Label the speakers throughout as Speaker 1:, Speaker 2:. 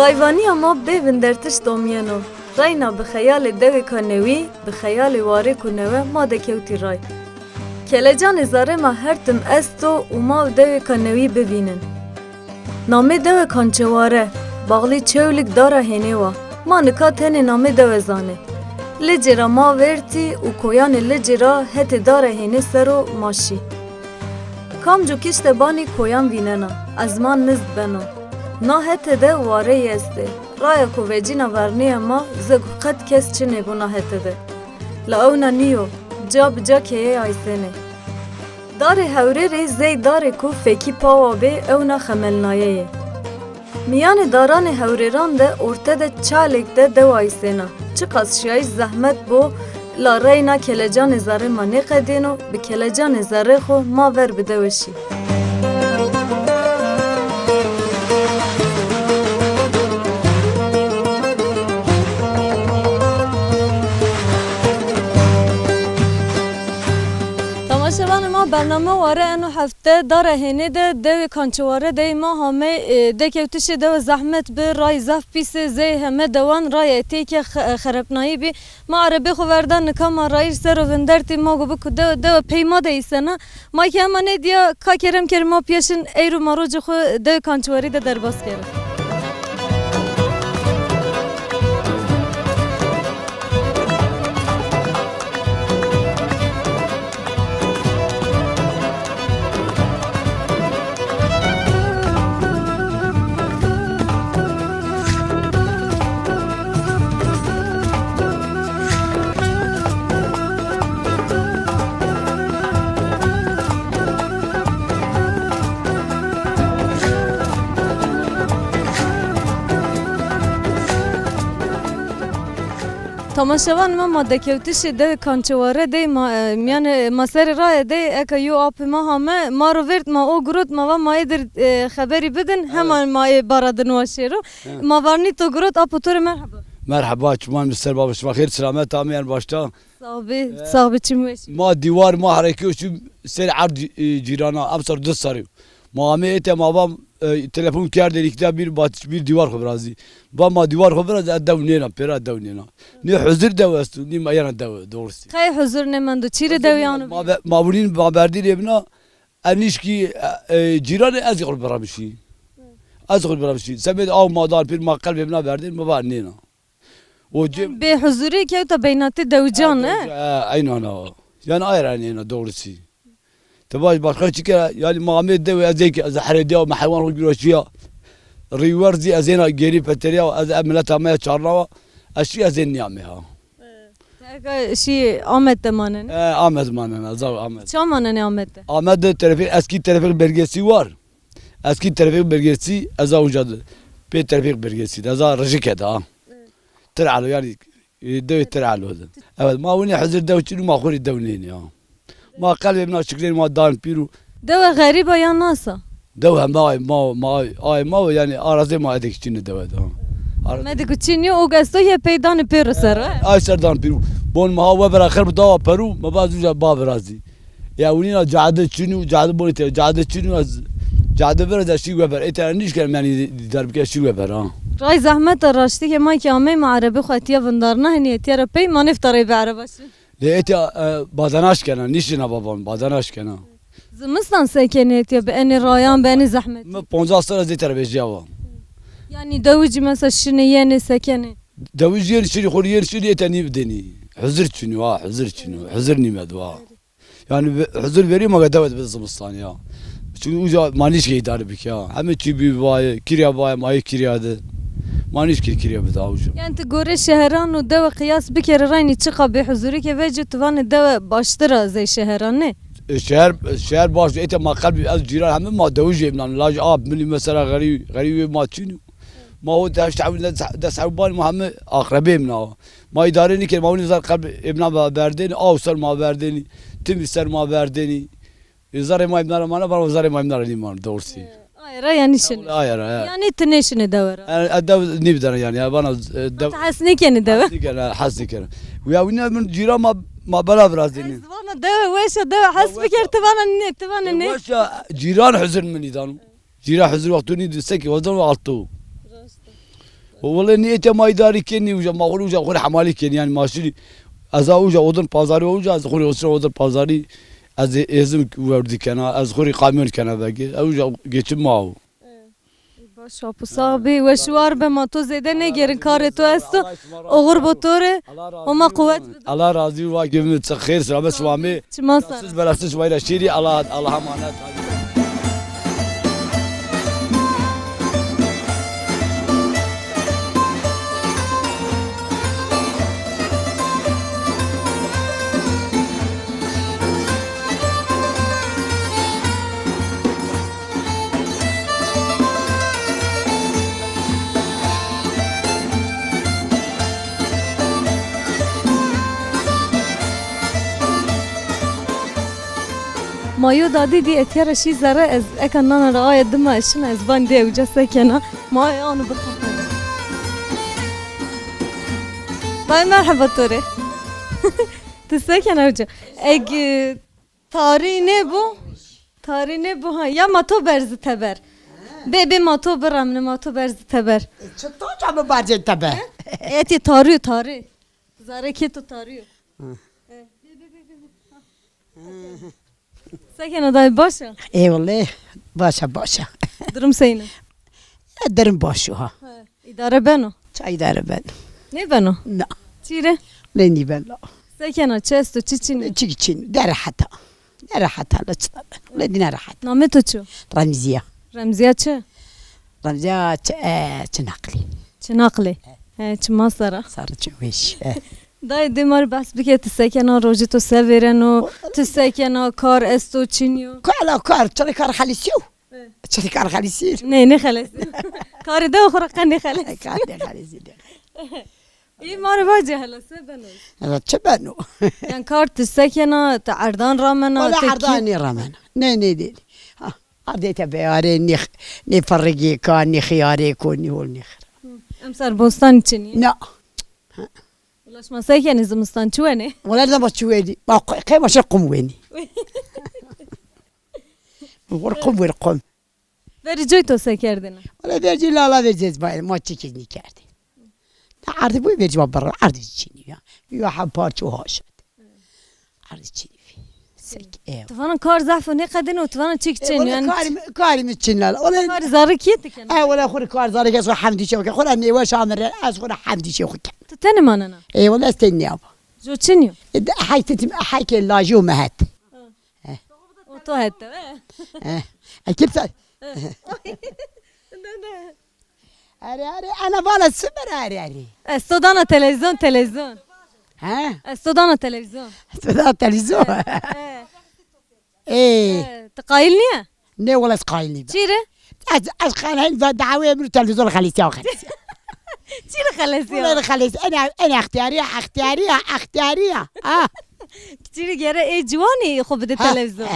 Speaker 1: Rayvaniya ma bêvin dertiş domyeno. Rayna bi xeyalê devêka newî, bi xeyalê warê ku neve ma dekewtî ray. Kelecanê zarê ma her tim esto û ma devêka newî bivînin. Namê devekan çeware, baxlî çewlik dara hênê wa. Ma nika tenê namê dewe zane. Li cêra ma vertî û koyanê li cêra hetê dara hênê ser û maşî. Kam cû kiştebanî koyan vînena, ezman niz beno. Na hete de wareyê est ê. Raya ku vecîna vernêya ma zig qet kes çinê bûna hete de. Li ewna nîyo, ca bi ca keyê aysênê. Darê hewrêrê zey darê ku fêkî pawa bê ewna xemelnayeyê. Miyanê daranê hewrêran de orte de çalêk de dew aysêna. Çi qas şiyayîş zehmet bo la reyna kelecanê zarê ma nêqedêno bi kelecanê zarê xwe ma ver bide weşî. Tamaşevanê ma bername ware eno hefte dara hênê de devê kançeware deyê ma hame dekevtişê dewe zehmet bi ray zef pîsê zê heme dewan rayê têke xerepnayî bî ma erebê xwe verdan nikama rayî ser û vindertê ma gobi ku dewe peyma deyîsena ma ki hema nê diya ka kerem kerema pêşin eyr û marocê xwe devê kançewarî de derbas kere. Tamaşevan ma dekevtişê devê kançeware dey yani maserê rayê dey eka yu apê ma hame ma ro vert ma o gurot ma va mayê dir xeberî bidin heman mayê bara din waşêro ma varnî to gurot apotorê merheba.
Speaker 2: Merhaba çuman mister babaş bakir selamet amiyen başta.
Speaker 1: Sağ bi çim weşî.
Speaker 2: Ma divar ma harekê şu ser ard cirana amsar dust sarı. Ma ame ete ma bam telefon kar delikte bir divar xebrazî. Ba ma divar xebraz edevnêna pera edevnêna. Ne huzur dewestu ne mayana dewe doğrusu.
Speaker 1: Xey huzur ne mendo çîrê dewyanu.
Speaker 2: Ma bunîn ma berdî lebna enişki ciranê ez xol beramişî. Ez xol beramişî. Semet av madar pir ma kalbê bina berdin ma ba nêna. O cem
Speaker 1: Bê huzurî kewta beynatê dewcan ne?
Speaker 2: Aynen o. Yani ayranêna doğrusu. تباش باشخه چیکه یعنی محمد دو از یک از حردیا و حیوان رو بیروشیا ریورزی از اینا گری پتریا و از عملت همه چارنا و اشی از این نیامه ها.
Speaker 1: شی آمد دمانن؟
Speaker 2: آمد مانن از آمد.
Speaker 1: چه مانن آمد؟
Speaker 2: آمد ترافیک eski trafik belgesi var. Eski trafik belgesi az اوجد. به trafik belgesi از رجکت ها. ترعلو yani دو ترعلو هذا. evet ما وني حزر دو چنو ما خوري دونين ya. ما قلبي من شكلين ما دان بيرو
Speaker 1: دوا غريبة يا ناسا
Speaker 2: دوا ما يعني أراضي ما أديك تشين دوا ده
Speaker 1: ما ديك تشيني وقصو هي بيدان بيرو سر
Speaker 2: أي سر دان بيرو بون ما هو برا خرب دوا بيرو ما بعد باب رازي يا ونينا جعده تشينو جعده بونت جعده تشينو از جعده برا دشي وبر إيه نيش كلام يعني درب كشي وبر
Speaker 1: راي زحمة الراشتي كما كامي مع عربي خواتيا فندارنا هني تيرا بي ما نفطري بعربش
Speaker 2: لقيت بدناش كنا نيشنا بابان بدناش كنا
Speaker 1: زمستان سكنت يا بأني رايان بأني زحمة
Speaker 2: ما 15 سنة زي تربية
Speaker 1: يعني دوجي مثلا شنيان سكنة
Speaker 2: دوجي يرشري خوري يرشري تاني بدني حزر شنو حزر شنو حزرني مدوا يعني حزر بري ما قدوت بالزمستان يا شو وجا مانيش كي دار بك يا هم تشي بي باي كريا باي ماي كريا ده مانيش كريا بداوجو
Speaker 1: يعني تقول الشهران ودوا قياس بكر راني تشقى بحضورك وجه طبعا الدواء باشترى زي شهران نه
Speaker 2: الشهر باش إنت ما قلبي الجيران هم ما دوجي من لاج آب مني مثلا غريب ما تشينو ما هو ده تعمل ده صعبان محمد أقربي منه ما يدارني كل ما هو نزار قلب ابن بردني أو سر ما بردني تم سر ما بردني زار ما ابن ما أنا برا زار ما ابن راني ما دورسي
Speaker 1: يعني شنو؟ يعني تنشن دورة.
Speaker 2: الدو نبدأ يعني أنا
Speaker 1: تحسني كأني دورة.
Speaker 2: حسني كأنا ويا وين من جيران ما بلا برازيني.
Speaker 1: زمان دورة ويش دورة حس بكر تبان النت.
Speaker 2: ويش جيران حزن مني دانو. جيران حزن وقتوني دسكي وزن وعطو. والله نيته ما يداري كني وجا ما أقول وجا أقول حمالي كني يعني ماشي از وجا أودن بازاري وجا از خوري أسرة أودن بازاري از ازم وردي كنا از خوري قامون كنا باقي وجا جيت معه
Speaker 1: باشه پسابی و شوار به ما تو زده نگیرین کار تو است اغر بطوره و ما قوت
Speaker 2: الله راضي واقف متسخير سلامة سوامي
Speaker 1: چما
Speaker 2: سس
Speaker 1: سر
Speaker 2: بلافسس ويرا شيري الله امانات
Speaker 1: مایو دادی دی اتیار شی زره از اکن نان رای دم اشن از بان دی وجا سکنه ما آنو بخاطر باي مرحبا توره تسکنه وجا اگ تاری نه بو ها یا ما تو برز تبر به ما تو برم نه ما تو برز تبر
Speaker 3: چطور جامو برزه تبه
Speaker 1: ایتی تاری زره کی تو تاریو سکنه دای باشه
Speaker 3: ای والله باشه
Speaker 1: درم سینه
Speaker 3: درم باشو ها
Speaker 1: اداره بنو
Speaker 3: چای داره بن
Speaker 1: نه بنو
Speaker 3: نه
Speaker 1: چیره
Speaker 3: لنی بن لا
Speaker 1: سکنه چستو چیچینه
Speaker 3: چی چین در حتا لا لدي راحت
Speaker 1: نامه تو چو
Speaker 3: رمزيه
Speaker 1: چه
Speaker 3: چه نقلي
Speaker 1: چه نقله چه ماسره
Speaker 3: صار جويش
Speaker 1: دای دیمار بس بگه تسکنه روزی تو سویرنو تسکنه کار استو چینیو
Speaker 3: کار چرا کار خلیسیو چرا کار خلیسیر
Speaker 1: نه خلاصی کار دو خورا قنی خلاص
Speaker 3: کار خلیسی
Speaker 1: این مار واجه هلا سه بنو
Speaker 3: چه بنو
Speaker 1: یعنی کار تسکنه تعردان رامنا
Speaker 3: ولا عرداني رامنا نه دي عديت بياري نفرقي كان خياري كوني هول نخر
Speaker 1: امسر بوستان چنی
Speaker 3: لا
Speaker 1: ولاش ما سکنه زمستان چونه
Speaker 3: ولا لما تشويني ما قيمة شقم ويني ورقم
Speaker 1: بری جوی تو سکردن
Speaker 3: ولا بيجي لا بيجي باي ما تشكيني كاردي عرض بوي بيجي برا عرض تشيني يا حبارتو هاشت عرض تشيني
Speaker 1: تفانا کار ضعف و نقدن و تفانا چیک چنی
Speaker 3: یعنی کاری میچین لا ولا
Speaker 1: کار زاری کیت کنه
Speaker 3: ولا خور کار زاری که حمدی شو خور نیو شامر از خور حمدی شو
Speaker 1: تو تن ماننا
Speaker 3: ای ولا استنی ابا
Speaker 1: جو چنیو
Speaker 3: حيك لاجو مهت
Speaker 1: و تو هت
Speaker 3: اكيد اري انا بالا سمر اري
Speaker 1: استودانا تلفزيون
Speaker 3: ها
Speaker 1: استودانا تلفزيون
Speaker 3: تلفزيون ايه
Speaker 1: تقايلني
Speaker 3: ني ولا سقايلني
Speaker 1: چیره
Speaker 3: از خانه دعوه من تلفزيون خليتي او خليتي
Speaker 1: چیره خلاصی
Speaker 3: ولا خليتي انا اختياريه
Speaker 1: چیره گره ای جوانی خوب ده تلفزیون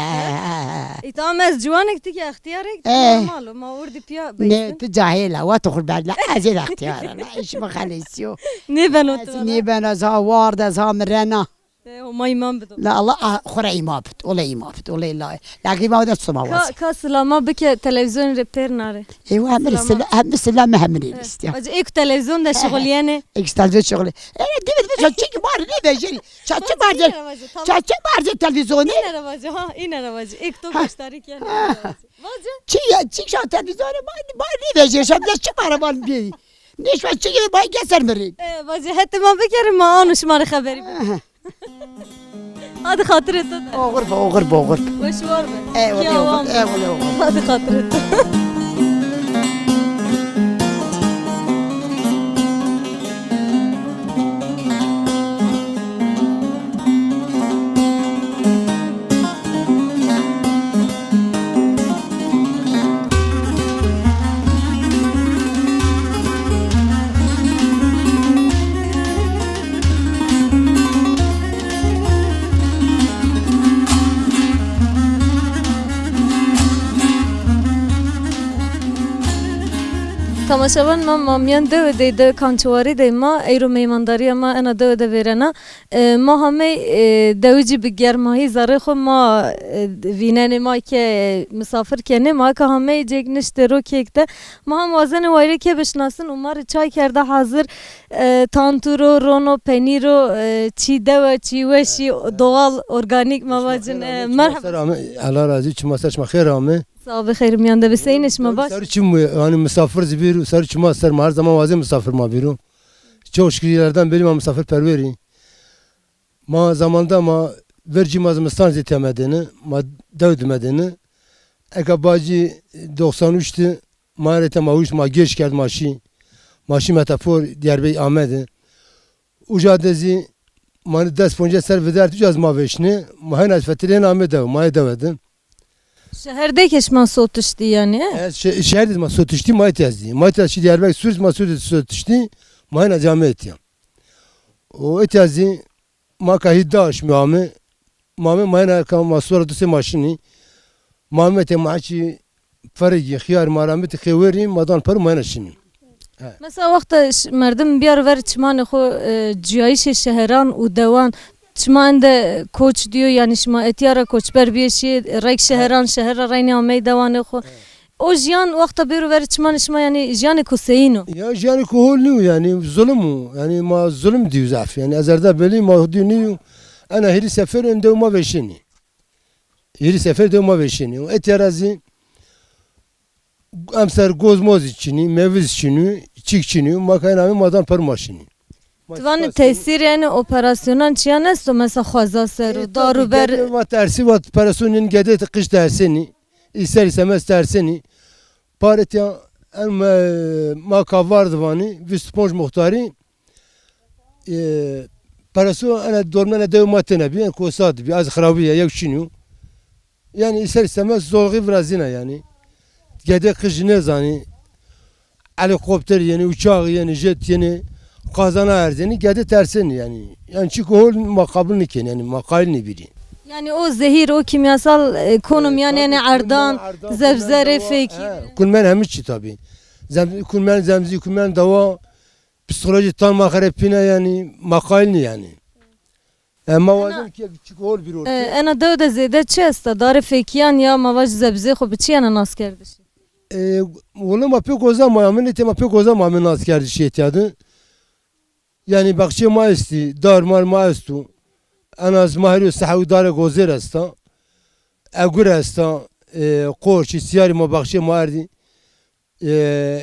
Speaker 1: ایتام از جوانی که که اختیارک مالو ما وردی پیا
Speaker 3: نه تو جاهله وتدخل بعد لا ازيد اختيار لا ايش ما خليتيو
Speaker 1: نبنو
Speaker 3: از وارد از مرنا
Speaker 1: وما يمان بدو
Speaker 3: لا الله خرعي ما بت ولا لا لكن ما بدت سماوات
Speaker 1: كاسلا بك تلفزيون ريبير ناري
Speaker 3: ايوه هم السلام همني استيا
Speaker 1: اجي ايك تلفزيون ده شغليانه
Speaker 3: ايك تلفزيون شغلي انا دي تشي بار دي بيجي تشي بار تلفزيون
Speaker 1: این رواج ايك تو مشترك يعني
Speaker 3: چی شو تلفزيون ما دي بيجي شب تشي بار بال بي نيش بس چي باي كسر مري
Speaker 1: باجي حتى ما بكر ما انا شمار خبري هذا خاطرته
Speaker 3: غربة
Speaker 1: وشوار
Speaker 3: والله
Speaker 1: هذا خاطرته تماشاوان ما میان دو کانچواری دی ما ایرو میمانداری ما انا دو ویرنا ما همه دوجی به گرمایی زاره خو ما وینن ما که مسافر کنه ما که همه جگنش درو کیکته ما هم وازن وایری که بشناسن عمر چای کرده حاضر تانتورو رونو پنیرو چیده و چیوشی doğal organik mavacın merhaba.
Speaker 4: Allah razı olsun. Masaj mahir rame.
Speaker 1: Sağ ol bخير میان ده بسینش ما باش.
Speaker 4: Sarı çim yani misafir zibir, sarı çima ser her zaman vazim misafir ma biru. Çok şükürlerden beri ma misafir perveri. Ma zamanda ma verci mazmistan zetemedini, ma devdmedini. Ekabacı 93'tü. Marete mahuş ma geç geldi maşi metafor Diyarbey Ahmet'i. Ucadezi mani dest ponca ser veder tücaz ma veşni. Ma henüz fetilen Ahmet dev, ma devedim.
Speaker 1: Şehirde keşman sotuştu yani.
Speaker 4: Şehirde ma sotuştu ma etiyazdi. Ma etiyazdi Diyarbakır Suriye ma sotuştu. Ma henüz cami etiyam. O etiyazdi ma kahiddaş mi ma henüz ma sonra duse maşini. Muhammed maçı فرقی خیار مرامت خیوری مدان پر منشینیم.
Speaker 1: مثلا وقت مردم بیار ور چمان خو جایش شهران و دوان چمان ده کوچ دیو یعنی شما اتیارا کوچ بر بیشی ریک شهران شهر رینی آمی دوان خو o jiyan vakta bir ver çman şma yani jiyan kuseyino.
Speaker 4: Ya jiyan kuhulnu yani zulmü yani ma zulm diyor zaf yani azarda beli ma diniyo ana her sefer önde ma veşini. Her sefer de ma veşini. Etirazi amser gozmoz içini, meviz içini, çik içini, makinamı madan per maşini.
Speaker 1: Tvan tesir yani operasyonun çiyan est o mesela xaza ser daru ber.
Speaker 4: Vat tersi vat operasyonun gede kış dersini, ister istemez dersini. Paretya makavar vani, visponj muhtari. Operasyon ana dormana devmatına bir kosad bir az xarabiye yok çiniyor. Yani ister istemez zorgi vrazina yani. Gede kış ne zani helikopter yani uçak yani jet yani kazana erzeni gede terseni yani. Yani çünkü o makabul niken yani makalini biri.
Speaker 1: Yani o zehir o kimyasal konum yani ardan zevzere feki.
Speaker 4: Kulmen hemişçi tabi. Kulmen zemzi kulmen dava psikoloji tan makarepine yani makalini yani. Ama vazim ki çünkü o bir orta.
Speaker 1: Ana da zede çesta dar fekiyan ya mavaj zebze xo biçiyana nas kardeş.
Speaker 4: Valla ma pek o zaman ma pek o zaman asker şey etiydi. Yani bakçı maesti, dar mar maestu. Anaz mahru sahudar gozer asta. Agur asta. Koç siyari ma bakçı mardi.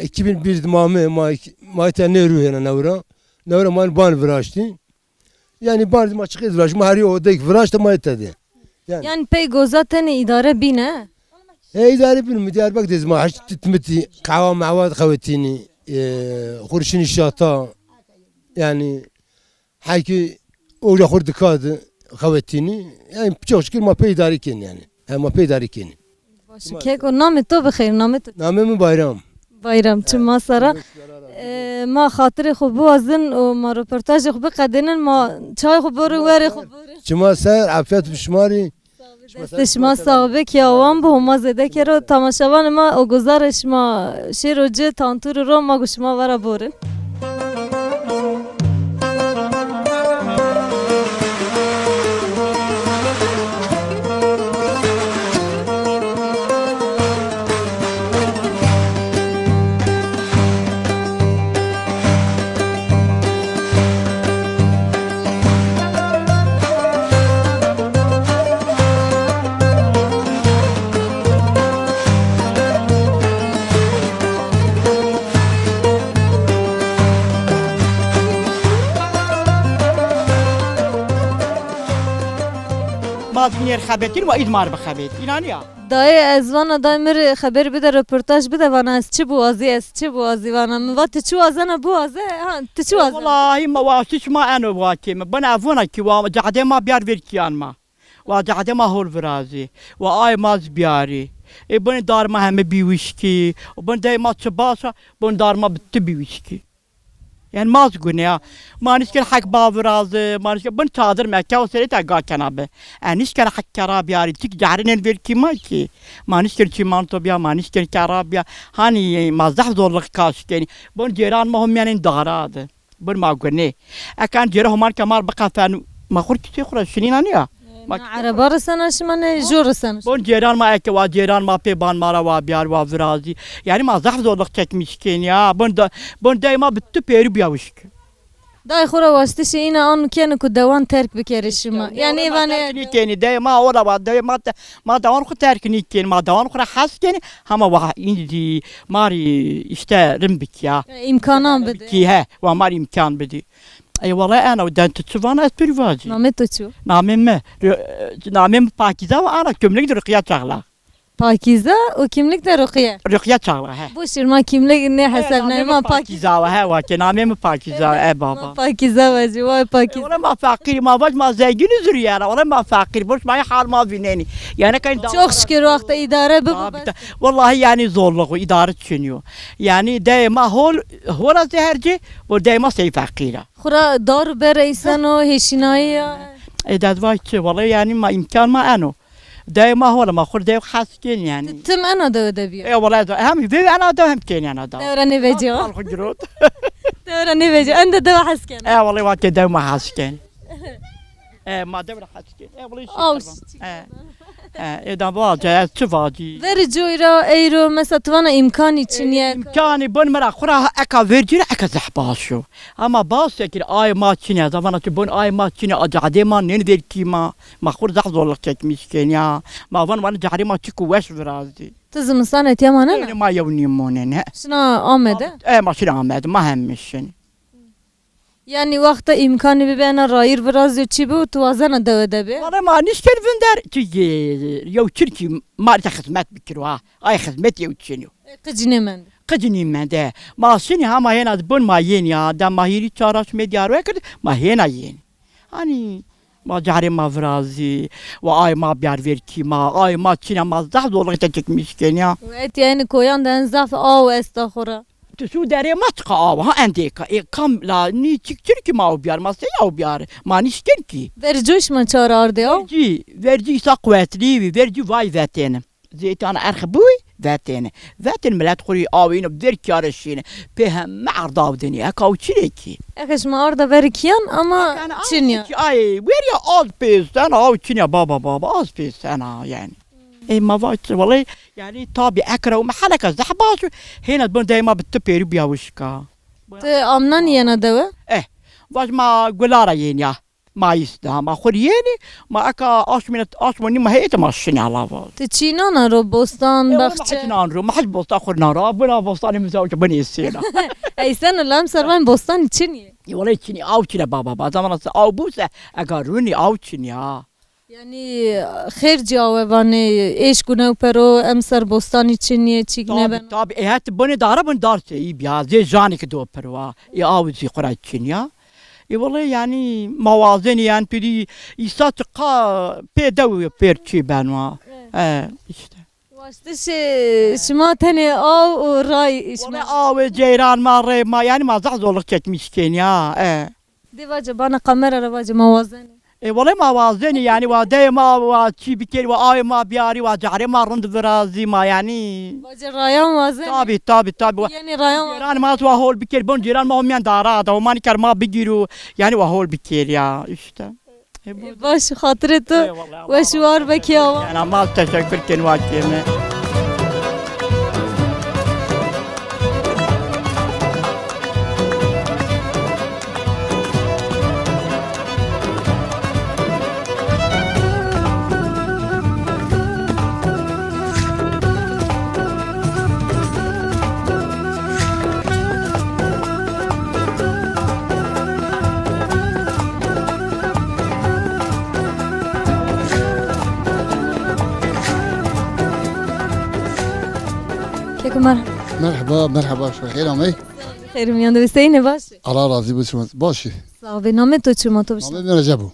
Speaker 4: 2001 ma tane ruhena nevra man ban viraştı. Yani ban ma çıkıyor viraş mahri o dek viraş da ma etedi.
Speaker 1: Yani pey gozatın idare bine.
Speaker 4: İdare bilmiyorum. Diyarbakır dezma haç titmeti kavam avat khavetini khurşini şata yani hayki ola khurdukadı khavetini yani çok şükür ma pey idare ken yani. Ma pey idare ken.
Speaker 1: Başı kek o namı to bخير namı to.
Speaker 4: Namı bayram.
Speaker 1: Bayram çma sara ما خاطر خو بوازن و ما رپورتاج خو بقدنن ما çay خو بور ور خو بور.
Speaker 4: Çma ser afiyet bişmari.
Speaker 1: استشما صاحبه که آوام به هما زده که رو تماشاوان ما او گزارش ما شیر و جه تانتور رو ما گوشما ورا بورن
Speaker 5: مازنیر خبرتین و اید مار بخبرت اینانیا
Speaker 1: دای ازوان دای مر خبر بده رپورتاج بده وانا از چی بوازی از چی بوازی وانا موات چی وازنه بوازه ها چی وازنه
Speaker 5: والله ما واسش ما انا واکیم بنا افونا کی و جعده ما بیار ورکیان ما و جعده ما هول فرازی و آی ماز بیاری بن دار ما همه بیوشکی و بن دای ما چباسا بن دار ما بت بیوشکی Yani maz günü ya. Manişken hak bavrazı, manişken bunu çadır Mekke o seri taga kenabe. Anişken hak karabiyari tik carinen ver kima ki. Manişken çimanto biya, manişken karabiya. Hani mazdah zorluk kaşkeni. Bunu ceran mahumyanin dağradı. Bunu ma günü. Akan cerah human kamar bakafen ma khur kiti khura şinin ya.
Speaker 1: عربا رسانش من جو رسانش
Speaker 5: Bon ceran ma eke va ceran ma pe ban mara va biyar va virazi. Yani ma zah zorluk çekmişken ya. Bon daima bitti peri biyavuşk.
Speaker 1: دای خورا واسطش اینا آن کنه که دوان ترک بکره شما یعنی
Speaker 5: ترکنی
Speaker 1: ایوانه
Speaker 5: کنی daima ora va daima ma davan khu terkini ken ma davan khu has ken ama va indi mari işte rimbik ya.
Speaker 1: امکانان بده
Speaker 5: Ki he va mari imkan bedi. Ay vallahi ana udan tutsuvana esperivazi.
Speaker 1: نامه تو چو
Speaker 5: Namem Pakize ve ana kömlek rüqya çağla.
Speaker 1: پاکیزه و kimlik de rukiye
Speaker 5: Rüqya çağla he.
Speaker 1: bu şirma kimlik ne hesap ne ma pakize
Speaker 5: Pakize ve he va ke namem Pakize e baba.
Speaker 1: pakize vacı vay pakize
Speaker 5: Ola ma fakir ma vaj ma zengin üzür yani. Ola ma fakir boş ma hal ma vineni. Yani kan
Speaker 1: çok şükür vakti idare bu
Speaker 5: Vallahi yani zorluğu idare düşünüyor. Yani daima hola zeherci ve daima sey fakira.
Speaker 1: خورا دار بر ایسان و هشینایی
Speaker 5: Edadvayçı vallahi yani ma imkan ma ano. Daima hola ma khur daima hasken yani.
Speaker 1: تم انا دو دبیو
Speaker 5: والله هم في انا ده هم كين انا ده
Speaker 1: دورا نویجی
Speaker 5: الخجروت
Speaker 1: دورا نویجی اند دو حسکن
Speaker 5: اي والله واك ده ما حاسكين ما ده حاسكين اي والله
Speaker 1: اوش
Speaker 5: اذا باجا تفادي
Speaker 1: ver جویرا ایرو مثلا توانا امکانی چینیه
Speaker 5: امكاني بون مرا خرا اكا فيرجن اكا زحباشو اما باس يكر اي ما تشيني زمان تبون اي ما تشيني اجعدي ما نندير كيما ما خور زحزو لك مسكين يا ما فان وانا جعري ما تشكو وش فرازي
Speaker 1: تزم سانت یمانه نه
Speaker 5: ما يوني مونن
Speaker 1: شنا آمده
Speaker 5: اي ما شنو عماد ما همشن
Speaker 1: yani وقت امکانی ببینه رایر برازی چی بود تو وازن دو دبی
Speaker 5: والله ما نشكر فندر تجي يو تركي ما خدمات بكروها اي خدمت يو تشنو
Speaker 1: قجنه من
Speaker 5: قجني من ده ما سني هما هنا بون ما ين يا ده ما هيري تشارش مديار وكر ما هنا ين اني ما جاري ما فرازي واي ما بيار فيركي ما اي ما تشنا ما زحد والله تجيك مسكين يا
Speaker 1: وقت yani koyan da enzaf او استخورا
Speaker 5: تسو داري ما تقا ها عندك كم لا ني تشكي ما بيار ما سيا بيار ما نشكن كي
Speaker 1: ver جوش من çağır ardı o
Speaker 5: vergi ise kuvvetli vergi vay vetenim. Zeytan arxbuy veteni. Vetin millet xuri avin bir karışını. Pehem ma'ardav deni akauçileki.
Speaker 1: اخش ما arda ver kiyan ama çinya
Speaker 5: Ay ver ya az pisten av çinya baba az pisten yani. ما فايت والله يعني طابي اكره ومحلك زحباش هنا بون دايما بالتبيري بياوشكا
Speaker 1: te amnan yana deve
Speaker 5: واش ما قلارا يا ما يسدا ما خوريني ما اكا اش مني ما هي تمشيني على بعض
Speaker 1: te çinana ro bostan bahçe
Speaker 5: محل ما حد بوسط اخر نار بنا بوسطاني مزوج بني السينا
Speaker 1: ey sen lan sarvan bostan için ye
Speaker 5: والله تشيني او تشيني بابا زمان او بوسه اقاروني او تشيني
Speaker 1: yani خیر جاوانه ايش کنه پرو ام سر بostan için ye çikne ben
Speaker 5: طب هات بني دار بن دار سي بيا زي جاني كدو بروا يا او زي قرا تشينيا والله يعني موازين يعني بدي يساتقا بيدو بيرتشي بانوا işte
Speaker 1: واسطه شما tane او و ray
Speaker 5: والله
Speaker 1: işme
Speaker 5: او جيران ما يعني ما زعزولك çekmişken ya
Speaker 1: divaca bana kamera ravaca mavazene
Speaker 5: والله ما وازني يعني ودايما وشي بكير واي ما بياري وجعري ما رند فرازي ما يعني
Speaker 1: vaca rayan vazene
Speaker 5: طابي
Speaker 1: yani rayan
Speaker 5: جيران ما توا هول بكير بون جيران ما هم دارات وما نكر ما بيجيروا يعني وهول بكير يا işte
Speaker 1: baş hatırı tu ve şu var beki ama
Speaker 5: انا ما تشكر كن واكيمه
Speaker 1: keko merhaba
Speaker 6: مرحبا شو خير عمي
Speaker 1: خير miyan da Hüseyin'e baş
Speaker 6: الله راضي بس باشي
Speaker 1: Sabi name to çuma to
Speaker 6: عمي من رجبو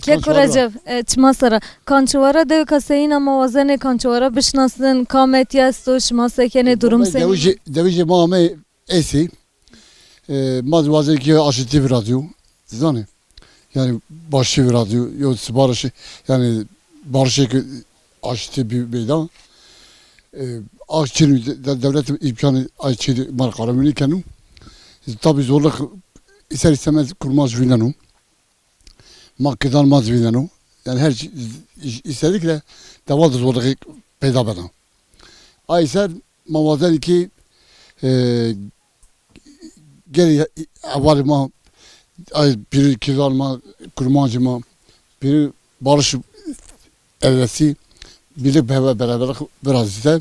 Speaker 1: keko Recep çma sara kançuvara de kaseyina mavazene kançuvara bişnasın kamet yasto şma sekene durum seni
Speaker 6: دويجي ما عمي ايسي ما وازه که آشتی رادیو زنی yani başlı bir radyo yok siparişi yani barışı ki açtı bir beyda açtı devlet imkanı açtı markaramını kenu tabi zorluk ister istemez kurmaz vinanu makkedanmaz vinanu yani her istedikle devam zorluk peyda beden ayser mavazen ki geri avalima ay biri kiralma, kurmacıma, biri barış evlesi, biri beraber biraz ise.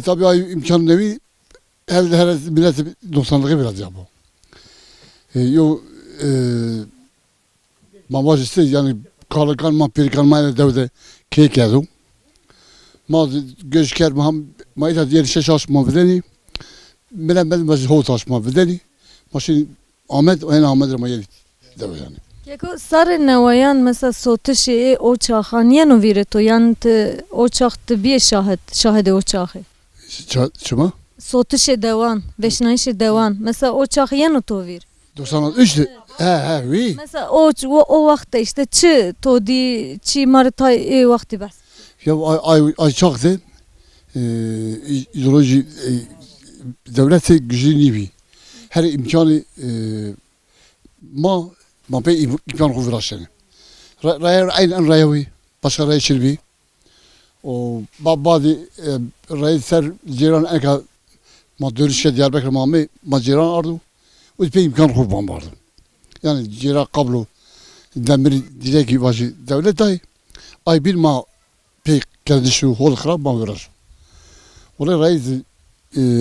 Speaker 6: Tabii ay imkan nevi her millet 90'lığı biraz ya bu. Yo mamaj ise yani kalıkan ma pirikanma ile devde kek yazı. Ma göçker ma ita diğer şey çalışma bedeni. Ben hoş çalışma bedeni. Maşin Ahmet Ahmet Ramayeli de yani.
Speaker 1: Keko sarı nevayan mesela sotuşi o çaxaniye no vire to yan o çaxtı bir şahide o çaxı.
Speaker 6: Çuma?
Speaker 1: Sotuşi devan, beşnayşi devan. Mesela o çaxiye no to vir.
Speaker 6: 93'tü. He, oui.
Speaker 1: Mesela o vakti işte to di çi maritay vakti bas.
Speaker 6: Ya ay çaktı. İdeoloji devleti gücünü bir. Her imkanı ma pe imkan kuvraşını. Raya aynen rayavi. Başka raya çilbi. O bazı raya ser ciran eka ma dönüşe Diyarbakır ma ciran ardu. O pe imkan kurban vardı. Yani ciran kablo demir dileki vacı devlet ay bir ma pe kendisi hol kırab ma uğraş. Oraya raya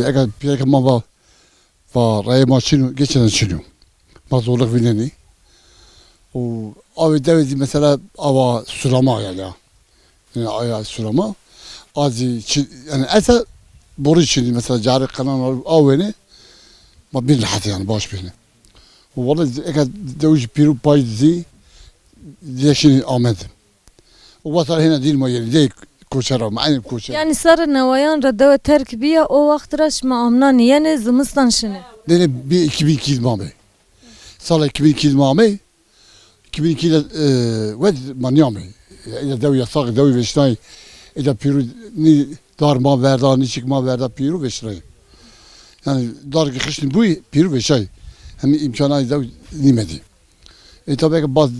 Speaker 6: eka pe ma va raya maçını geçen çiniyor. Mazorluk vineni. O abi devleti mesela ava surama yani aya surama. Azı yani esa boru için mesela cari kanan aveni ma bir rahat yani baş birine. O vallahi eka devuş piru paydı diyeşini Ahmet. O vatar hena değil ma yeri değil koçara ma aynı koçara.
Speaker 1: Yani sarı nevayan radava terkibiye o vaktraş ma amnani yani zımıstan şini.
Speaker 6: Dene bir 2002 mame. Sala 2002 mame. 2002'de ve manyame. Ya dev yasak dev veşnay. Ya piru ni darma verda ni çıkma verda piru veşnay. Yani dar ki kışın bu piru veşay. Hem imkanı dev nimedi. Tabii ki bazı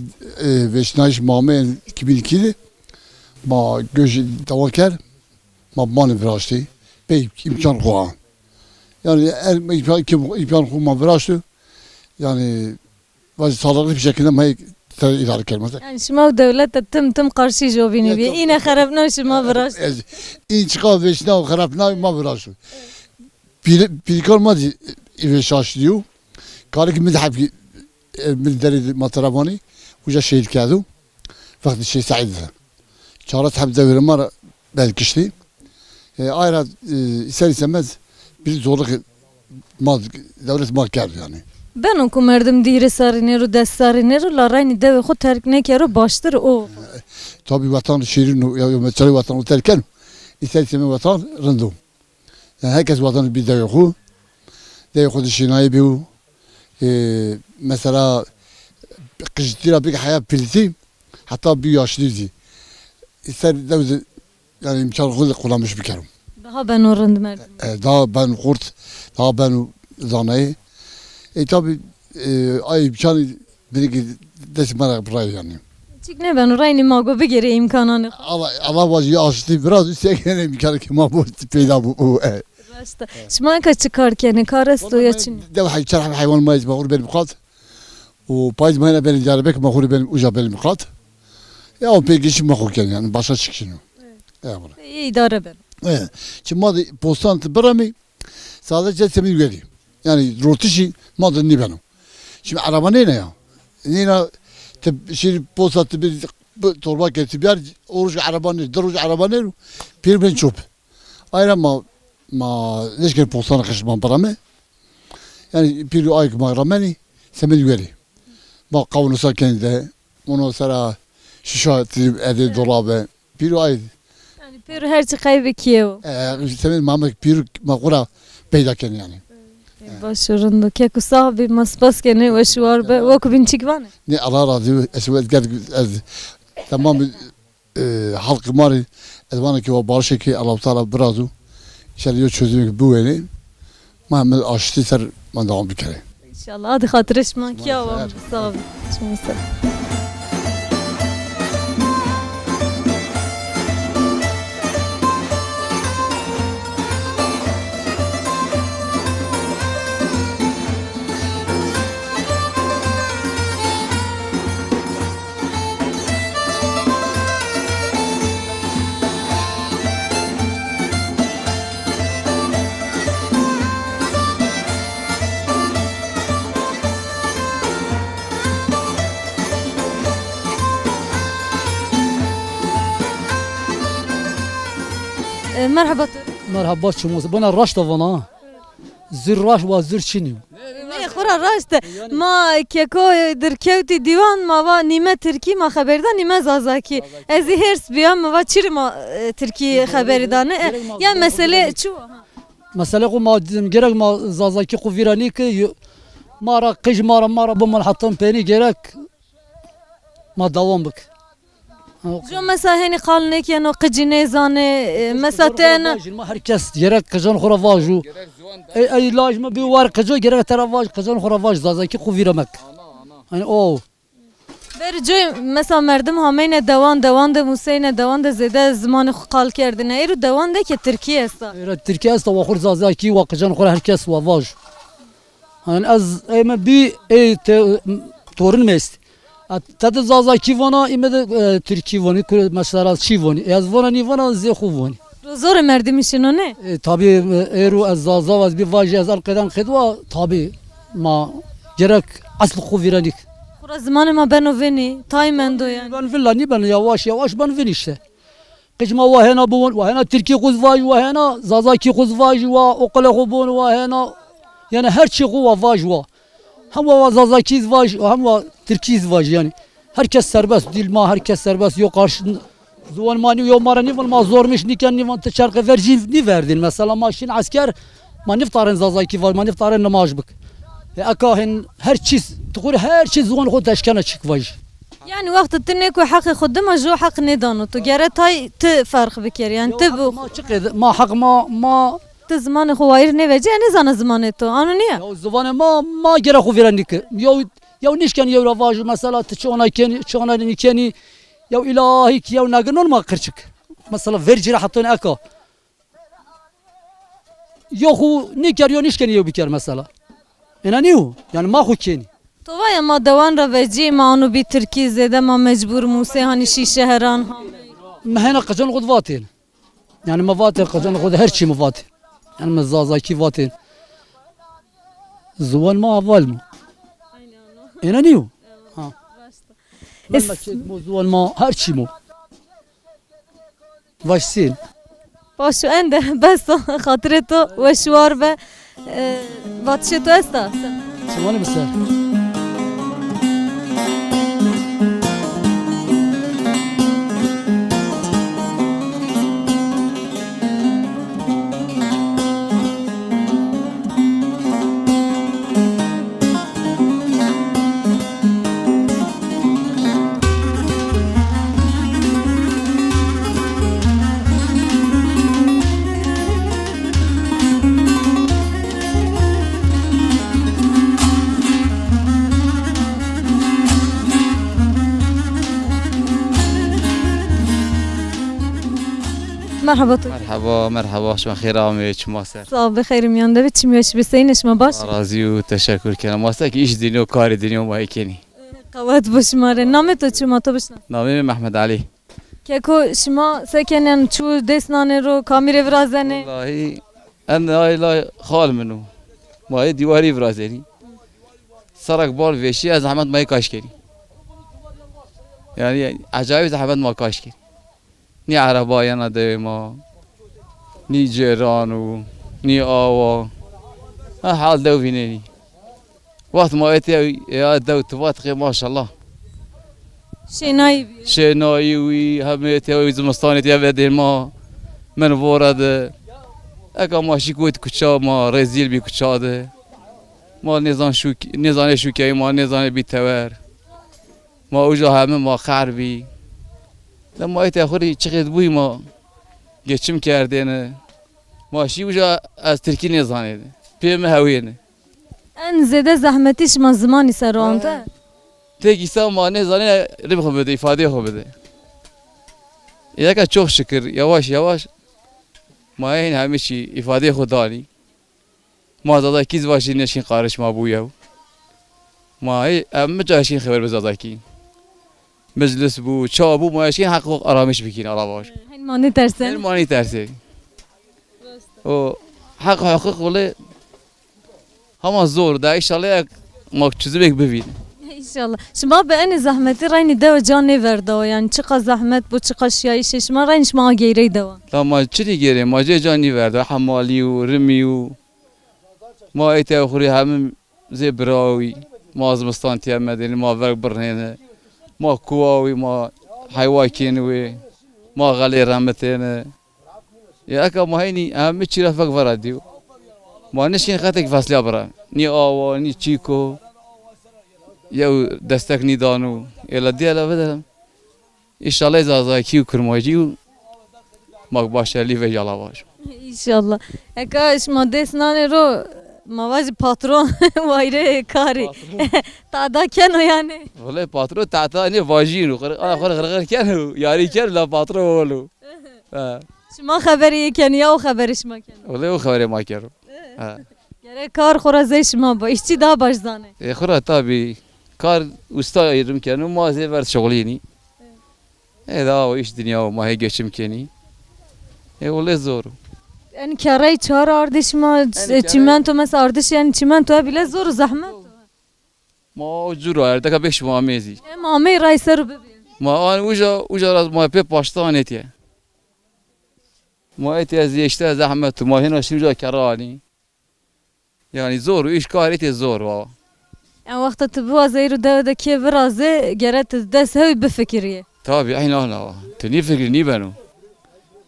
Speaker 6: veşnay mame 2002'de ma göz tavaker ma mani vraştı. Bey imkan koyan. Yani imkan kurma veraştı. Yani bazı sağlıklı bir şekilde mayı idare kelmez.
Speaker 1: Yani şımav devlet tım karşı jobini bir. Yine xarabna şımav veraş.
Speaker 6: İn çıkar veşna xarabna ma veraştı. Bir kalmadı veşaş diyor. Kâr ki mizhab ki militeri matarabani uca şehit kâdu. Fakat şey said. Çarat hep devirme belkişti. Ayrıca ister istemez bir zorluk devlet mahkâr yani.
Speaker 1: Ben okumerdim diri sarıneru des sarıneru la rayni deve xo terk nekero baştır o.
Speaker 6: Tabii vatan şiirin ya mesela vatan terken ister istemez vatan rındum. Yani herkes vatanı bir deveku. Deveku dışınayı bir mesela kıştira bir hayat pilisi hatta bir yaşlıydı. İster devlet yani imkan kullanmış bir kerim.
Speaker 1: Daha ben öğrendim erdim.
Speaker 6: Daha ben kurt, daha ben zanayı. Tabi ay imkanı bir desmara buraya yani.
Speaker 1: Çık ne ben rayni mago bir gere imkanını.
Speaker 6: Allah vacıyı açtı biraz üstte imkanı ki ma bu peyda bu.
Speaker 1: Başta. Şmanka çıkarken karesto için.
Speaker 6: Dev hayvan mayız mahur benim kat. O payız mayına benim Diyarbakır mahur benim uca benim kat. Ya o pek işim mahurken yani başa çıkışını.
Speaker 1: İyi idare ben.
Speaker 6: Evet. Şimdi madde postantı bırakmayı sadece semin veriyor. Yani rotişi madde ne benim. Şimdi araba ne ya? Ne şimdi postantı bir torba getirip yer oruç araba ne? Oruç araba ne? Bir ben çöp. Ayrıca leş ki postantı kışman bırakmayı. Yani bir ay mağrameni semin veriyor. Bak kavunusa kendi onu sonra şişe edi dolabı bir ay.
Speaker 1: Pür her şey kaybı kiyev.
Speaker 6: Senin mamak bir makura peydaken yani.
Speaker 1: باشورندو که کو صاحبی مسبس کنه و شوار به و کو بینچیک وانه
Speaker 6: Ne Allah razı olsun. Esvet gel tamam halk mari ezvanı ki o barışı ki Allah Teala birazu şeriyo çözümü bu yani Muhammed aştı ser ben devam bir kere.
Speaker 1: İnşallah hadi hatırış man ki avam صاحبي شو مثلا مرحبا
Speaker 7: مرحبا شموس بنا رشت وانا زر راش و زر چینی
Speaker 1: نه خورا راست ما کیکو در کیوتی دیوان ما و نیمه ترکی ما خبردان نیمه زازاکی از هرس بیام ما چیر ما ترکی خبردانه یا مسئله چو
Speaker 7: مسئله کو ما دیدم gerek ما زازاکی کو ویرانی که ما را قج ما را بمن حتم پنی gerek ما دوام بک
Speaker 1: جو مثلا هنی قالنه که نو قجینه زانه مثلا تن
Speaker 7: ما herkes gerek kızan xora vaju ay laj ma bir var kızı gerek taraf vaj kızan xora vaj zazaki ku viramak hani o
Speaker 1: بر جای مثلا مردم همه نه دوان ده موسی نه دوان ده زده زمان قال کردن ایرو دوان ده که ترکیه است
Speaker 7: Türkiye است و خور zazaki و kızan xora herkes و vaj hani az ama bir torun mest Tadı zazaki vana imede Türkiye vani mesela çi vani az vana ni vana ze khu vani
Speaker 1: زور مردم میشنو نه
Speaker 7: tabi eru az zaza az bir vaj az alqadan khidwa tabi ma gerek asl khu viranik
Speaker 1: خورا زمان ما بنو ونی تایمندو yani
Speaker 7: ben villani ben yavaş ben vin işte قجما وهنا بون وهنا تركي خذ فاج وهنا زازاكي خذ فاج وأقل خبون وهنا يعني her şey هو فاج هم زازاكي فاج وهم Türkiye فاج yani herkes serbest değil ma herkes serbest yok karşı zuvan mani yok mara nivan ma zormuş niken nivan teşarkı verci ni verdin mesela maşin asker ma niftarın zazaki var ma niftarın namaz bık akahin her şey تقول her şey zuvan خود teşkana çık vaj
Speaker 1: يعني وقت تنك وحق خدمه جو حق ندانو تو جرت هاي تفرق بكير يعني تبو
Speaker 7: ما çıkıyor ma hak ma
Speaker 1: تزمان خوير نيفجي يعني زمان زمان تو انا نيا
Speaker 7: Ya zamanı ma gerek o verenlik. Ya nişken ya ravaj mesela çona nikeni ya ilahi ki ya nagın olma kırçık. Mesela verci rahatın aka. Ya hu niker ya nişken ya biker mesela. İnanıyor. Yani ma hu keni.
Speaker 1: تو وای ما دوان را وجی ما انو بی ترکی زده ما مجبور موسی هانی شی شهران
Speaker 7: Mehena kacan kod vatin. Yani ma vatin kacan kod her şey ma vatin. Yani ma zazaki vatin. Zuvan ma aval mu. İnanıyor. Ha. Ben ma zuvan ma her şey mu. Vaşsin.
Speaker 1: باشو انده بس خاطر تو وشوار به واتش تو استا
Speaker 7: Zamanı mısın?
Speaker 1: مرحبا تو
Speaker 8: مرحبا شما خير عمي شما سر
Speaker 1: صاحب بخير میان ده چی میش بسینش ما باش
Speaker 8: راضي وتشكر كلام واسك ايش دينو كار دينو ما هيكني
Speaker 1: قوات باش ماره نام تو چما تو بشنا
Speaker 8: نامي محمد علي
Speaker 1: که کو شما سکنن چو دسنانه رو کامیره ورازنه
Speaker 8: والله انا لا خال منه ما هي ديواري برازيلي سرق بال فيشي از احمد ما يكاشكري يعني عجائب احمد ما كاشكري نی عربای نداره ما نی جیرانو نی آوا حال دو بینی وقت ما ایتی یا دو توات خیلی ماشاءالله شنایی وی همه ایتی وی زمستانی تی بدیم ما من وارد اگه ماشی کویت کچا ما رزیل بی کچا ده ما نزان شوکی ما نزان بیتور ما اوجا همه ما خربی لما ایت آخری چقدر بوی ما geçim kerdene maaşı uca az Türkiye nizanıydı. Peyme haviyene.
Speaker 1: En zede zahmetiş ma zamanı saranta.
Speaker 8: Tek insan ma nizanı rıbı bede ifade bede. Ya çok şükür yavaş yavaş ma yani hemişi ifade khudani. Ma zada kiz başı neşin karışma bu ya. Ma amma caşin haber bezadaki. Meclis bu, çağ bu maaşın hakkı aramış bikin Allah baş.
Speaker 1: Hin mani tersen.
Speaker 8: Mani tersi. O hak valla ama zor da inşallah makçuzubek bebin.
Speaker 1: İnşallah. Şimdi be en zahmeti rayni deva canı verdi o yani çıka zahmet bu çıka şiyayı şişma rayni şma geyreyi deva.
Speaker 8: Lama çini gere mace cani verdi hamali u rimi u ma ete khuri hamim zebrawi ma azmistan tiyamedeni ma verk birnene ما كواوي ما حيواكينوي ما غالي رامتين يا أكا ما هيني أهم شيء رفق فراديو ما نشين خاتك فاصلة برا ني آوا ني تشيكو يو دستك ني دانو يلا ديالا بدلم إن شاء الله إذا كيو كرماجيو ما باشا لي في جالا باش
Speaker 1: İnşallah. Eka şma desnane ro mavazi patron vayre kari. Tada ken o yani.
Speaker 8: والله باترو تعتا ني فاجينو أنا خر كانوا ياري كان لا باترو ولو
Speaker 1: Şma haberi ken ya o haberi şma ken.
Speaker 8: والله هو خبري ما كانوا
Speaker 1: Gerek kar khora zey şma ba işçi daha başzane.
Speaker 8: خرا تابي كار usta ayırım kendim mağazaya ver şoğlini. Daha o iş dünya o mahe geçim keni. Öyle zor.
Speaker 1: Yani karayı çağır ardışma çimento mesela ardış yani çimentoya bile zor zahmet.
Speaker 8: Ma ucuru ayırda ka beş muamezi.
Speaker 1: Ama amey rayseru bebi.
Speaker 8: Ma an uca raz ma pe baştan etiye. Ma etiye ziyişte zahmet ma hena şimdi karani. Yani zor iş karite zor va.
Speaker 1: Yani vakti tıbbu azayru devde ki biraz geret des hevi befikiriye.
Speaker 8: Tabii aynı öyle va. Teni fikri ni benu.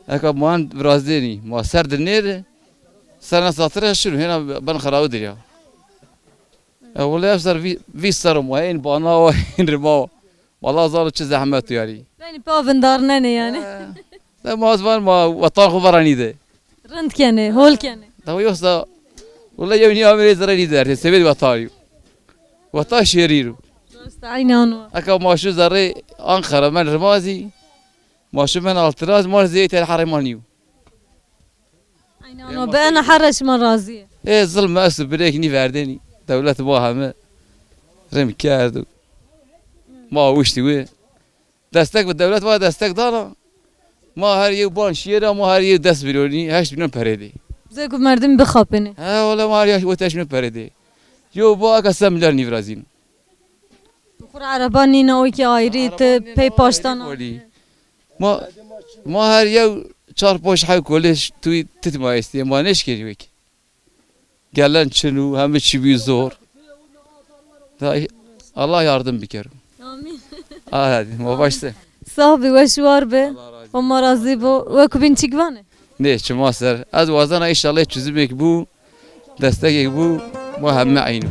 Speaker 8: Eka man biraz deni ma serd nere. Sana satır şunu hena ben kharav diyor. والله افسر في سرم وين بانا وين رما والله زال تش زحمت يعني
Speaker 1: Yani pavendar ne yani.
Speaker 8: لا ما زمان ما وطن خبراني ده
Speaker 1: Rınt kene, hol kene.
Speaker 8: ده يوسا والله يومي امري زراني ده سبيل وطاري وطا شريرو
Speaker 1: Dost aynı onu.
Speaker 8: اكا ما شو زري انخر من رمازي ما شو من التراز مال زيت الحرمانيو
Speaker 1: Aynı onu. Ben harış marazi.
Speaker 8: ايه ظلم اسف بريك ني فردني دولة باها رم كاردو ما وشتي وي دستك بالدولة ما دستك دانا ما هر يو بان شيرا ما هر يو دست بيروني هاش بنون پردي
Speaker 1: Zeko merdim bixapene.
Speaker 8: ها ولا ما هر يو وتاش بنون پردي يو با قسم مليار نيفرازين
Speaker 1: Kur araban nina o ki ayrı te pey paştan.
Speaker 8: ولي ما هر يو çar poş hay koleş tu titma istiye ma neş geliyor gelen çinu hem çibi zor Allah yardım bir kere.
Speaker 1: Amin.
Speaker 8: Hadi ma başla.
Speaker 1: Sahibi ve şuar be. O marazi bu. Ve kubin çikvane.
Speaker 8: Ne çima ser az wazana inşallah çözümek bu destek bu muhamme aynu.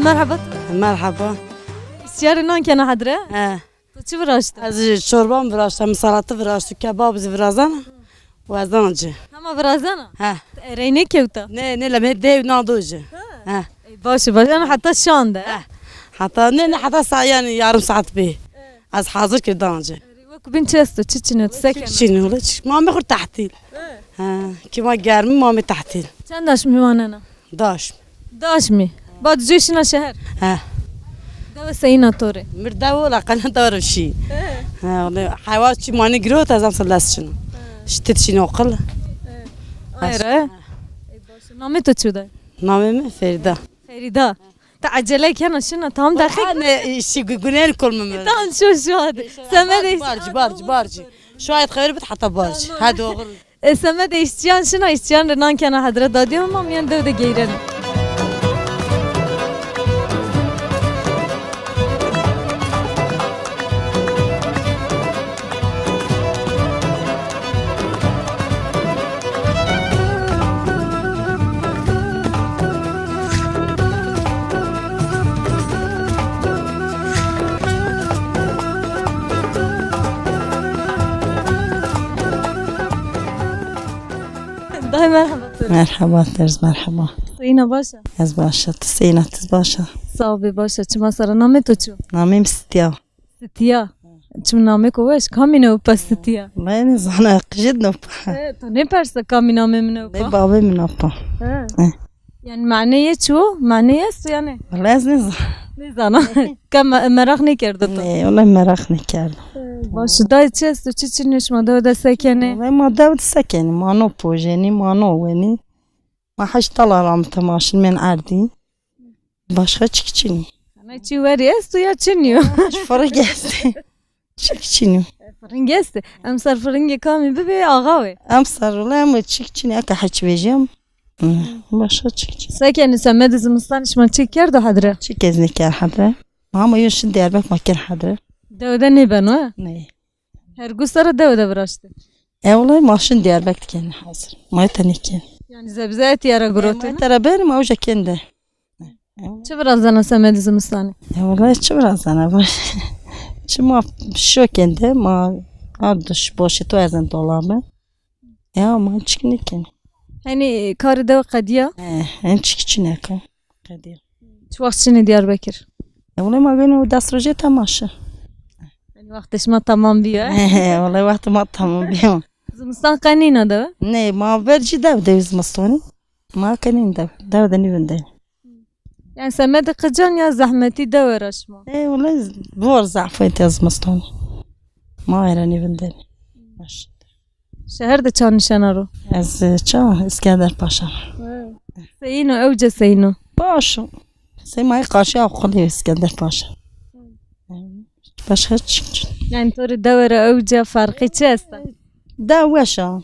Speaker 1: Merhaba.
Speaker 9: مرحبا
Speaker 1: İstiyarından kena hadre.
Speaker 9: اه
Speaker 1: Çi vıraştı.
Speaker 9: از شوربان براشتم سلطه براشتم کباب برازان و از آنجا
Speaker 1: Ama vırazana.
Speaker 9: ها
Speaker 1: Ereyne kevta.
Speaker 9: نه نه لما دیو نادوجه ها
Speaker 1: Başı başı. Yani hatta şu anda.
Speaker 9: حتی نه نه حتی يعني yarım saat به از حاضر كده آنجا
Speaker 1: Ve kubin çesto. Çiçini tsekene.
Speaker 9: شنو ولا ما مخور تحتيل ها كما جارم ما مي تحتيل
Speaker 1: Çend daş mi manana?
Speaker 9: داش
Speaker 1: Daş mi? Bad cüşüna şehir.
Speaker 9: ها
Speaker 1: Deve seyina tore.
Speaker 9: مردا ولا قنا دور شي ها والله حيوات شي ماني جروت از ام سلاس شنو شتت شنو قل
Speaker 1: Ayrı. Name to çuday.
Speaker 9: نامه فريده
Speaker 1: Ferida. تعجلك هنا شنو تمام دقيق
Speaker 9: انا شي قنين كل من
Speaker 1: تعال شو هذا سمد
Speaker 9: بارجي شوية خير بتحط بارج هذا هو
Speaker 1: سمد işçiyan şuna işçiyan renan kana hadra dadıyorum ama yan da geyren. Dayı merhaba.
Speaker 9: مرحبا ترز مرحبا
Speaker 1: Sayına başa.
Speaker 9: از باشا تسعينات تز باشا
Speaker 1: Sağ ol be başa. Çıma sara name to çu.
Speaker 9: ناميم ستيا
Speaker 1: Sitiya. Çım name ko veş kamine upa sitiya.
Speaker 9: ما يعني زانا قجد نوبا
Speaker 1: To ne persa kamine mine
Speaker 9: لي
Speaker 1: upa.
Speaker 9: بابي من أبا
Speaker 1: Yani معنیه çu? معنیه است yani.
Speaker 9: لازم نزا
Speaker 1: Ne zana. Kam merak ne kerdi to.
Speaker 9: إيه والله مراخني كارد
Speaker 1: Başı dayı çesto çiçiniş ma da sekene.
Speaker 9: والله ما داود سكن ما نو بوجيني ما نو ويني ما حش طلع رام تماشي من عردي باشا تشكيني
Speaker 1: Ne çi veri esto ya çiniyor.
Speaker 9: حش فرق يستي تشكيني
Speaker 1: Fırıngeste. Em sar fırınge kami bebe ağa ve.
Speaker 9: أمسر والله ما تشكيني أكا حش بيجيم باشا تشكيني
Speaker 1: Sekeni semedi zimistan işmal çeker da hadre.
Speaker 9: تشكيزني كار حضرة ماما يوش دياربك ما كان حضرة
Speaker 1: Devde ne ben o?
Speaker 9: ني
Speaker 1: Her gusara devde bıraştı.
Speaker 9: اي والله ماشين دياربك كان حاضر ما تنكين
Speaker 1: Yani zebzet yara
Speaker 9: ما
Speaker 1: grotuna.
Speaker 9: ترى بين ما وجه كنده
Speaker 1: Çı biraz zana semedi zimistani.
Speaker 9: اي والله شو براز انا باش شو ما شو كنده ما عدش بوشي تو ازن دولابه يا ما تشكني كان
Speaker 1: Hani karı deva kadiya.
Speaker 9: هم تشكيني كان قدير
Speaker 1: Şu vakit şimdi Diyarbakır.
Speaker 9: اي والله ما بينه داس رجع تماشى
Speaker 1: Yani vaktişma tamam diyor.
Speaker 9: والله وقت ما تمام بيهم
Speaker 1: Zimistan kanina da.
Speaker 9: ني ما برجي داو داوز مستوني ما كانين داو دني بندي
Speaker 1: Yani semedi kıcan ya zahmeti de uğraşma.
Speaker 9: اي والله بور زعفه تاز مستوني ما يراني بندي ماشي
Speaker 1: Şehirde çanışanaro.
Speaker 9: از چا اسكندر باشا
Speaker 1: Seyino evce seyino.
Speaker 9: باشا زي ما يقاشي او خلي اسكندر باشا باش هاتش
Speaker 1: Yani tori devre evce farkı çesta.
Speaker 9: داوشا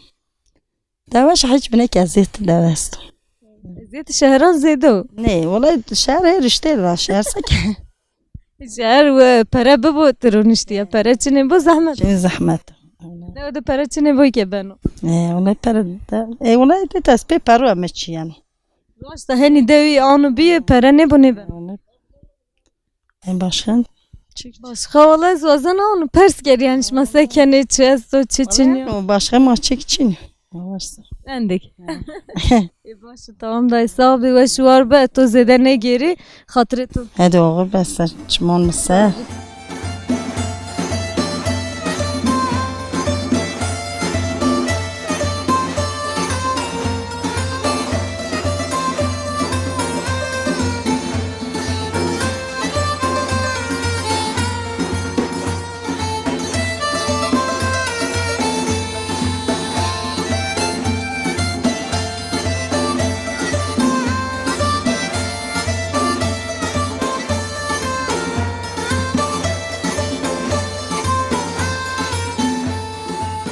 Speaker 9: داوش حج بنك زيت داوست
Speaker 1: Ziyet şehran zedo.
Speaker 9: ني والله الشهر هي رشتي لا شهر سكن
Speaker 1: Şehir ve para bu turuniştiya. Para çine bu zahmet.
Speaker 9: جميل زحمت
Speaker 1: Devde para çine bu ki beno.
Speaker 9: اي والله برد اي والله تتسبي برو ماشي يعني
Speaker 1: Başta hani devi anı bir para ne bu ne ben.
Speaker 9: اي باشخن
Speaker 1: Başka vallahi zazan onu pers ger yani mesela çesto çiçiniyor.
Speaker 9: باشخن ما تشكيني
Speaker 1: Endik. Başı tamam da hesabı ve şu var be to zede ne geri hatırı tu.
Speaker 9: هذا هو بس تشمون مساء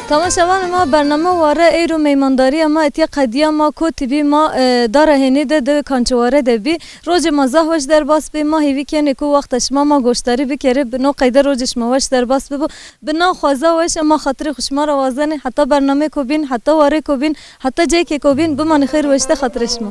Speaker 1: Tamaşavan ma bername ware eyro meymandari ma etiya qadiya ma ko tibi ma dara hene de kançware de bi roje ma zahwaş derbas be ma hevi kene ko waqtaş ma goştari bi kere no qayda rojeş ma waş derbas be bina xwaza waş ma khatri xushmar awazane hatta bername ko bin hatta ware ko bin hatta jeke ko bin bu man khair waşta khatrişma